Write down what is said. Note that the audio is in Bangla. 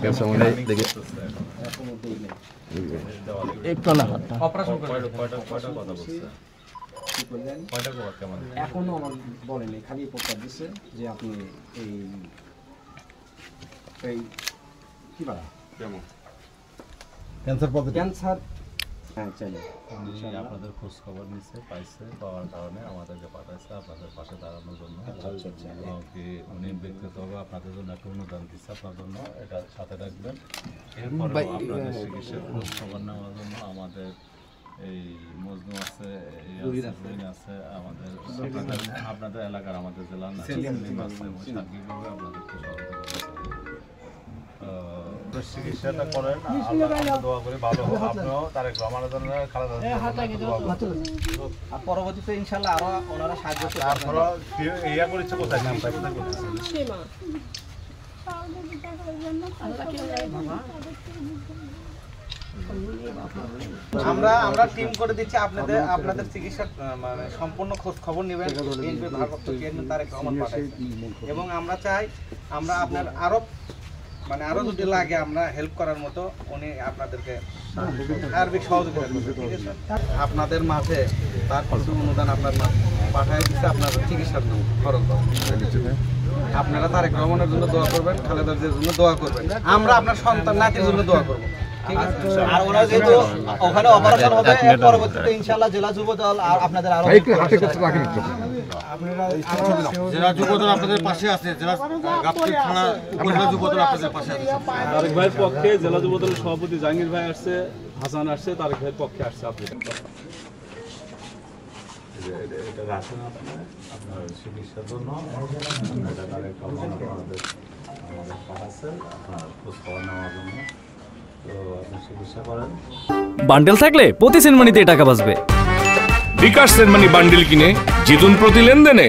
ক্যান্সার মনে দেখে একটু না অপারেশন কয়টা কথা বলছে এখনো আমার বলেনি, খালি প্রস্তাব দিচ্ছে যে আপনি এই কি বলা ক্যান্সার আপনাদের খোঁজ খবর নিচ্ছে পাইছে, পাওয়ার কারণে আমাদেরকে পাঠাইছে আপনাদের পাশে দাঁড়ানোর জন্য। উনি ব্যক্তিগতভাবে আপনাদের জন্য একটা অনুদান দিচ্ছে আপনার জন্য, এটা সাথে রাখবেন। এরপরে আপনাদের চিকিৎসার খোঁজ খবর নেওয়ার জন্য আমাদের এই মজনু আছে, আছে আমাদের আপনাদের এলাকার আমাদের জেলার সার্বিকভাবে আপনাদেরকে চিকিৎসাটা করেন, দোয়া করে ভালো হোক। আপনিও তারেক রহমানের জন্য পরবর্তীতে ইনশাআল্লাহ আরো ওনারা সাহায্য ইয়া করেছে। কোথায় নাম আমরা টিম করে দিচ্ছি, আপনাদের চিকিৎসা মানে সম্পূর্ণ খোঁজ খবর নেবেন। বিএনপির ভারপ্রাপ্ত চেয়ারম্যান তারেক রহমান পাঠাইছে এবং আমরা চাই আমরা আপনার আরো যদি লাগে আমরা হেল্প করার মতো উনি আপনাদেরকে সার্বিক সহযোগিতা করবেন। ঠিক আছে, আপনাদের মাঝে তার কিছু অনুদান আপনার পাঠাই দিচ্ছে আপনার চিকিৎসার খরচ। আপনারা তারেক রহমানের জন্য দোয়া করবেন, খালেদার জন্য দোয়া করবেন, আমরা আপনার সন্তান নাতির জন্য দোয়া করবো। আর ওরা যেহেতু ওখানে অপারেশন হবে, পরবর্তীতে ইনশাআল্লাহ জেলা যুব দল আর আপনাদের আরো জেলা যুব দল আপনাদের পাশে আছে, জেলা গাবতলী থানা উপজেলা যুব দল আপনাদের পাশে আছে। তারেক ভাইয়ের পক্ষে জেলা যুব দলের সভাপতি জাহাঙ্গীর ভাই আসছে, হাসান আসছে, তারেক ভাইয়ের পক্ষে আসছে। আপনি এটা রাখেন আপনার চিকিৎসার জন্য, এটা তারেক রহমান আমাদের পাঠাচ্ছে আপনার খোঁজ খবর নেওয়ার জন্য। তো আপনি চিকিৎসা করেন। বান্ডেল থাকলে প্রতি সেনমানিতে টাকা বাঁচবে। বিকাশ সেনমানি বান্ডেল কিনে জিতুন প্রতি লেনদেনে।